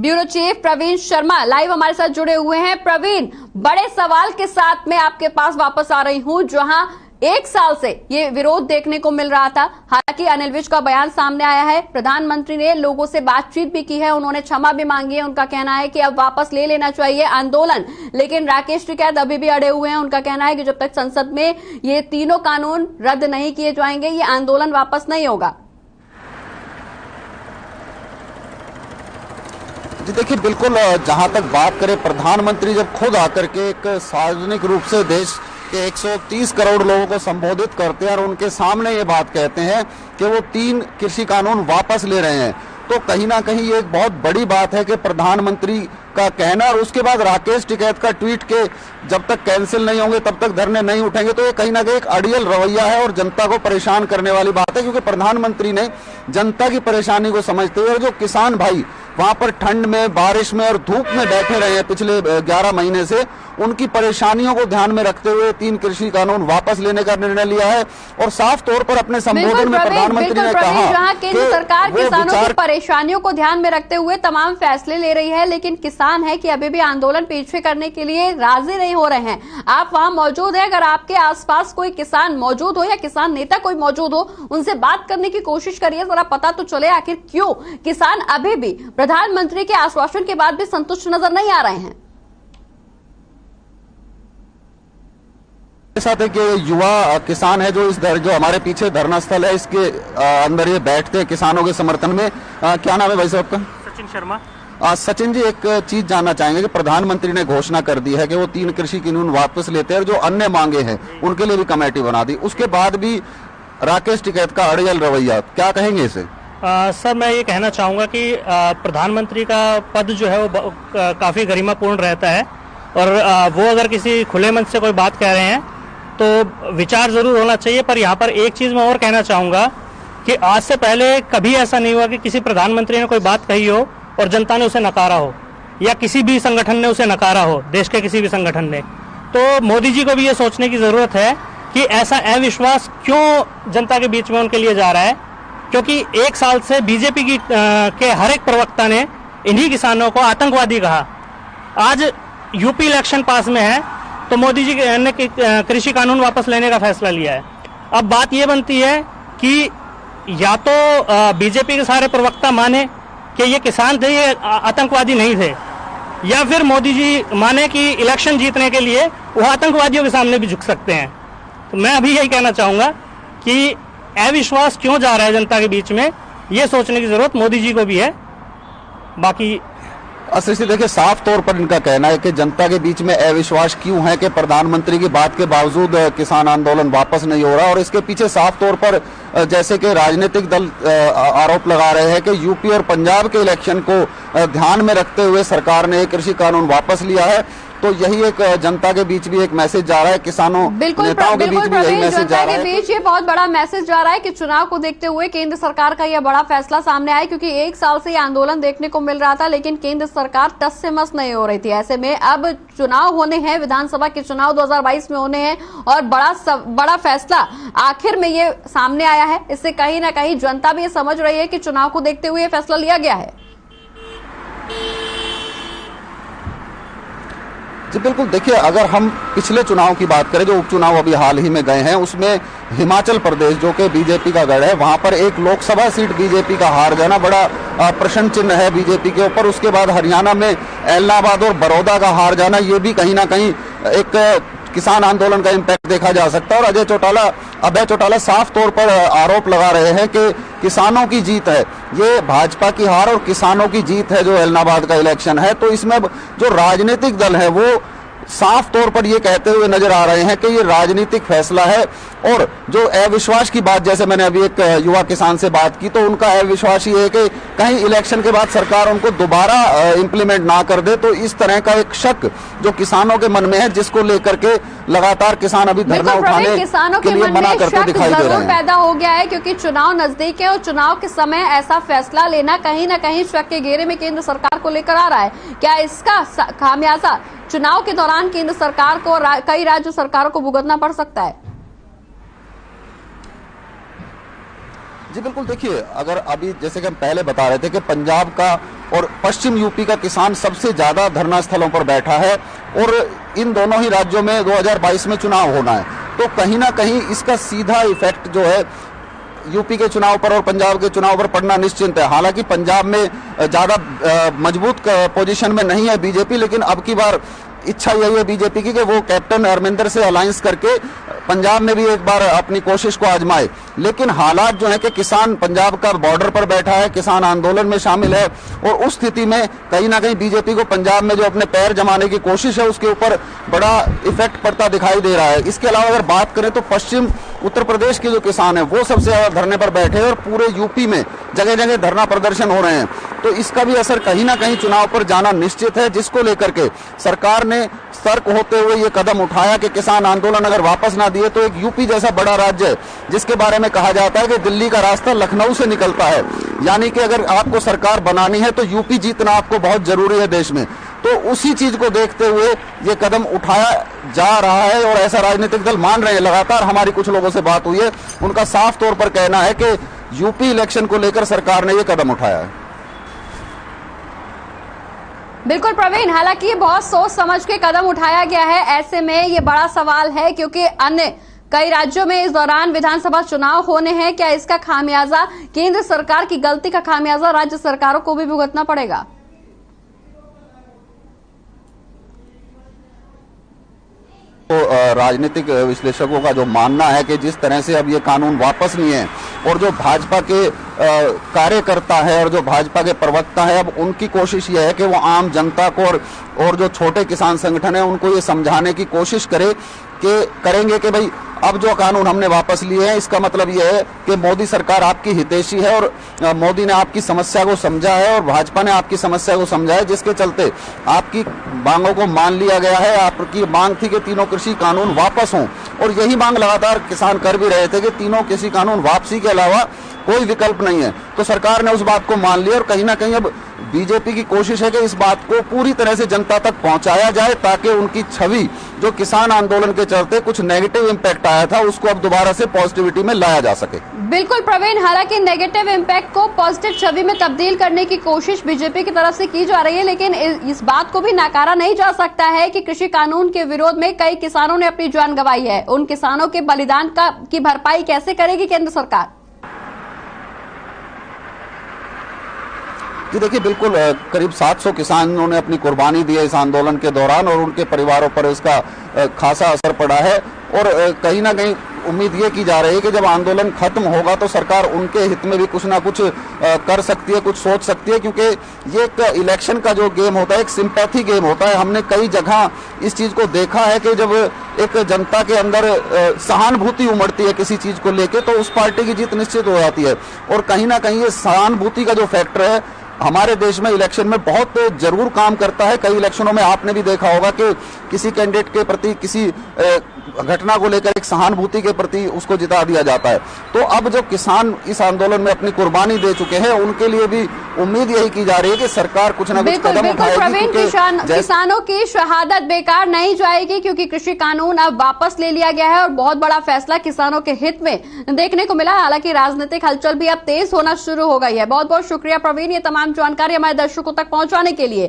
Bureau chief Praveen Sharma live हमारे साथ जुड़े हुए हैं। प्रवीण, बड़े सवाल के साथ मैं आपके पास वापस आ रही हूं, जहां 1 साल से ये विरोध देखने को मिल रहा था। हालांकि अनिल विज का बयान सामने आया है, प्रधानमंत्री ने लोगों से बातचीत भी की है, उन्होंने क्षमा भी मांगी है। उनका कहना है कि अब वापस ले लेना चाहिए आंदोलन, लेकिन राकेश टिकैत अभी भी अड़े हुए हैं। उनका कहना है कि जब तक संसद में ये तीनों कानून रद्द नहीं किए जाएंगे, ये आंदोलन वापस नहीं होगा। जी देखिए, बिल्कुल जहां तक बात करें, प्रधानमंत्री जब खुद आकर के एक सार्वजनिक रूप से देश के 130 करोड़ लोगों को संबोधित करते हैं और उनके सामने ये बात कहते हैं कि वो 3 कृषि कानून वापस ले रहे हैं, तो कहीं ना कहीं ये एक बहुत बड़ी बात है कि प्रधानमंत्री का कहना और उसके बाद राकेश टिकैत का ट्वीट के जब तक कैंसिल नहीं होंगे तब तक धरने नहीं उठेंगे, तो ये कहीं ना कहीं एक अड़ियल रवैया है और जनता को परेशान करने वाली बात है। क्योंकि प्रधानमंत्री ने जनता की परेशानी को समझते हुए, जो किसान भाई वहां पर ठंड में, बारिश में और धूप में बैठे रहे हैं पिछले 11 महीने से, उनकी परेशानियों को ध्यान में रखते हुए 3 कृषि कानून वापस लेने का निर्णय लिया है। और साफ तौर पर अपने संबोधन में प्रधानमंत्री ने कहा जहां केंद्र सरकार किसानों की परेशानियों को ध्यान में रखते हुए तमाम फैसले ले रही है, लेकिन किसान है कि अभी भी आंदोलन पीछे करने के लिए राजी नहीं हो रहे हैं। आप वहां मौजूद हैं, अगर आपके आसपास कोई किसान मौजूद हो या किसान नेता कोई मौजूद हो, उनसे बात करने की कोशिश करिए, जरा पता तो चले आखिर क्यों किसान अभी भी प्रधानमंत्री के आश्वासन के बाद भी संतुष्ट नजर नहीं आ रहे हैं। साथ है कि युवा किसान है जो जो हमारे पीछे धरना स्थल है, इसके अंदर ये बैठते हैं किसानों के समर्थन में। क्या नाम है भाई साहब का? सचिन शर्मा। सचिन जी, एक चीज जानना चाहेंगे कि प्रधानमंत्री ने घोषणा कर दी है कि वो 3 कृषि कानून वापस लेते हैं और जो अन्य मांगे हैं उनके लिए भी कमेटी बना दी, उसके बाद भी राकेश टिकैत का अड़ियल रवैया, क्या कहेंगे इसे? सर, मैं ये कहना चाहूंगा कि प्रधानमंत्री का पद जो है वो काफी गरिमापूर्ण रहता है और वो अगर किसी खुले मन से कोई बात कह रहे हैं तो विचार जरूर होना चाहिए। पर यहाँ पर एक चीज मैं और कहना चाहूंगा कि आज से पहले कभी ऐसा नहीं हुआ कि किसी प्रधानमंत्री ने कोई बात कही हो और जनता ने उसे नकारा हो, या किसी भी संगठन ने उसे नकारा हो, देश के किसी भी संगठन ने। तो मोदी जी को भी ये सोचने की जरूरत है कि ऐसा अविश्वास क्यों जनता के बीच में उनके लिए जा रहा है, क्योंकि 1 साल से बीजेपी के हर एक प्रवक्ता ने इन्हीं किसानों को आतंकवादी कहा। आज यूपी इलेक्शन पास में है तो मोदी जी ने कृषि कानून वापस लेने का फैसला लिया है। अब बात यह बनती है कि या तो बीजेपी के सारे प्रवक्ता माने कि ये किसान थे, ये आतंकवादी नहीं थे, या फिर मोदी जी माने कि इलेक्शन जीतने के लिए वो आतंकवादियों के सामने भी झुक सकते हैं। तो मैं अभी यही कहना चाहूंगा कि अविश्वास क्यों जा रहा है जनता के बीच में, ये सोचने की जरूरत मोदी जी को भी है। बाकी असली देखिए, साफ तौर पर इनका कहना है कि जनता के बीच में अविश्वास क्यों है कि प्रधानमंत्री की बात के बावजूद किसान आंदोलन वापस नहीं हो रहा, और इसके पीछे साफ तौर पर जैसे कि राजनीतिक दल आरोप लगा रहे हैं कि यूपी और पंजाब के इलेक्शन को ध्यान में रखते हुए सरकार ने कृषि कानून वापस लिया है। तो यही एक जनता के बीच भी एक मैसेज जा रहा है, किसानों नेताओं के बीच भी यही मैसेज जा रहा है। बीच ये बहुत बड़ा मैसेज जा रहा है कि चुनाव को देखते हुए केंद्र सरकार का यह बड़ा फैसला सामने आया, क्योंकि 1 साल से ये आंदोलन देखने को मिल रहा था, लेकिन केंद्र सरकार टस से मस नहीं हो रही थी। ऐसे में अब चुनाव होने हैं, विधानसभा के चुनाव 2022 में होने हैं, और बड़ा फैसला आखिर में ये सामने आया है। इससे कहीं ना कहीं जनता भी ये समझ रही है कि चुनाव को देखते हुए ये फैसला लिया गया है। जी बिल्कुल, देखिए, अगर हम पिछले चुनाव की बात करें, जो उपचुनाव अभी हाल ही में गए हैं, उसमें हिमाचल प्रदेश जो कि बीजेपी का गढ़ है, वहां पर एक लोकसभा सीट बीजेपी का हार जाना बड़ा प्रश्न चिन्ह है बीजेपी के ऊपर। उसके बाद हरियाणा में इलाहाबाद और बड़ौदा का हार जाना, ये भी कहीं ना कहीं एक किसान आंदोलन का इम्पैक्ट देखा जा सकता है। और अभय चौटाला साफ तौर पर आरोप लगा रहे हैं कि किसानों की जीत है, ये भाजपा की हार और किसानों की जीत है जो इलाहाबाद का इलेक्शन है। तो इसमें जो राजनीतिक दल है वो साफ तौर पर ये कहते हुए नजर आ रहे हैं कि ये राजनीतिक फैसला है। और जो अविश्वास की बात, जैसे मैंने अभी एक युवा किसान से बात की, तो उनका अविश्वास ये है कि कहीं इलेक्शन के बाद सरकार उनको दोबारा इंप्लीमेंट ना कर दे। तो इस तरह का एक शक जो किसानों के मन में है, जिसको लेकर के लगातार किसान अभी धरना उठाने के लिए मना करते दिखाई दे रहे हैं। पैदा हो गया है क्योंकि चुनाव नजदीक है और चुनाव के समय ऐसा फैसला लेना कहीं ना कहीं शक के घेरे में केंद्र सरकार को लेकर आ रहा है। क्या इसका खामियाजा चुनाव के दौरान केंद्र सरकार को कई राज्य सरकारों को भुगतना पड़ सकता है? जी बिल्कुल, देखिए अगर अभी जैसे कि हम पहले बता रहे थे कि पंजाब का और पश्चिम यूपी का किसान सबसे ज्यादा धरना स्थलों पर बैठा है और इन दोनों ही राज्यों में 2022 में चुनाव होना है, तो कहीं ना कहीं इसका सीधा इफेक्ट जो है यूपी के चुनाव पर और पंजाब के चुनाव पर पड़ना निश्चित है। हालांकि पंजाब में ज्यादा मजबूत पोजीशन में नहीं है बीजेपी, लेकिन अब की बार इच्छा यही है बीजेपी की कि वो कैप्टन अमरिंदर से अलायंस करके पंजाब में भी एक बार अपनी कोशिश को आजमाए। लेकिन हालात जो है कि किसान पंजाब का बॉर्डर पर बैठा है, किसान आंदोलन में शामिल है और उस स्थिति में कहीं ना कहीं बीजेपी को पंजाब में जो अपने पैर जमाने की कोशिश है उसके ऊपर बड़ा इफेक्ट पड़ता दिखाई दे रहा है। इसके अलावा अगर बात करें तो पश्चिम उत्तर प्रदेश के जो किसान है वो सबसे ज्यादा धरने पर बैठे हैं और पूरे यूपी में जगह जगह धरना प्रदर्शन हो रहे हैं, तो इसका भी असर कहीं ना कहीं चुनाव पर जाना निश्चित है, जिसको लेकर के सरकार ने सतर्क होते हुए ये कदम उठाया कि किसान आंदोलन अगर वापस ना दिए तो एक यूपी जैसा बड़ा राज्य है जिसके बारे में कहा जाता है कि दिल्ली का रास्ता लखनऊ से निकलता है, यानी कि अगर आपको सरकार बनानी है तो यूपी जीतना आपको बहुत जरूरी है देश में। तो उसी चीज को देखते हुए ये कदम उठाया जा रहा है और ऐसा राजनीतिक दल मान रहे हैं। लगातार हमारी कुछ लोगों से बात हुई है, उनका साफ तौर पर कहना है कि यूपी इलेक्शन को लेकर सरकार ने ये कदम उठाया है। बिल्कुल प्रवीण, हालांकि ये बहुत सोच समझ के कदम उठाया गया है, ऐसे में ये बड़ा सवाल है क्योंकि अन्य कई राज्यों में इस दौरान विधानसभा चुनाव होने हैं। क्या इसका खामियाजा, केंद्र सरकार की गलती का खामियाजा राज्य सरकारों को भी भुगतना पड़ेगा? तो राजनीतिक विश्लेषकों का जो मानना है कि जिस तरह से अब ये कानून वापस नहीं है और जो भाजपा के कार्यकर्ता है और जो भाजपा के प्रवक्ता है, अब उनकी कोशिश ये है कि वो आम जनता को और जो छोटे किसान संगठन है उनको ये समझाने की कोशिश करेंगे कि भाई अब जो कानून हमने वापस लिए हैं इसका मतलब ये है कि मोदी सरकार आपकी हितैषी है और मोदी ने आपकी समस्या को समझा है और भाजपा ने आपकी समस्या को समझा है, जिसके चलते आपकी मांगों को मान लिया गया है। आपकी मांग थी कि तीनों कृषि कानून वापस हों और यही मांग लगातार किसान कर भी रहे थे कि तीनों कृषि कानून वापसी के अलावा कोई विकल्प नहीं है। तो सरकार ने उस बात को मान लिया और कहीं ना कहीं अब बीजेपी की कोशिश है कि इस बात को पूरी तरह से जनता तक पहुंचाया जाए ताकि उनकी छवि जो किसान आंदोलन के चलते कुछ नेगेटिव इम्पैक्ट आया था उसको अब दोबारा से पॉजिटिविटी में लाया जा सके। बिल्कुल प्रवीण, हालांकि नेगेटिव इम्पैक्ट को पॉजिटिव छवि में तब्दील करने की कोशिश बीजेपी की तरफ से की जा रही है, लेकिन इस बात को भी नकारा नहीं जा सकता है कि कृषि कानून के विरोध में कई किसानों ने अपनी जान गंवाई है। उन किसानों के बलिदान की भरपाई कैसे करेगी केंद्र सरकार? जी देखिए, बिल्कुल करीब 700 किसानों ने अपनी कुर्बानी दी है इस आंदोलन के दौरान और उनके परिवारों पर इसका खासा असर पड़ा है और कहीं ना कहीं उम्मीद ये की जा रही है कि जब आंदोलन खत्म होगा तो सरकार उनके हित में भी कुछ ना कुछ कर सकती है, कुछ सोच सकती है, क्योंकि ये एक इलेक्शन का जो गेम होता है एक सिंपैथी गेम होता है। हमने कई जगह इस चीज को देखा है कि जब एक जनता के अंदर सहानुभूति उमड़ती है किसी चीज को लेके तो उस पार्टी की जीत निश्चित हो जाती है और कहीं ना कहीं ये सहानुभूति का जो फैक्टर है हमारे देश में इलेक्शन में बहुत जरूर काम करता है। कई इलेक्शनों में आपने भी देखा होगा कि किसी कैंडिडेट के प्रति किसी घटना को लेकर एक सहानुभूति के प्रति उसको जिता दिया जाता है। तो अब जो किसान इस आंदोलन में अपनी कुर्बानी दे चुके हैं उनके लिए भी उम्मीद यही की जा रही है कि सरकार कुछ ना कुछ कदम उठाएगी। किसानों की शहादत बेकार नहीं जाएगी क्योंकि कृषि कानून अब वापस ले लिया गया है और बहुत बड़ा फैसला किसानों के हित में देखने को मिला। हालांकि राजनीतिक हलचल भी अब तेज होना शुरू हो गई है। बहुत बहुत शुक्रिया प्रवीण, ये तमाम जानकारी हमारे दर्शकों तक पहुंचाने के लिए।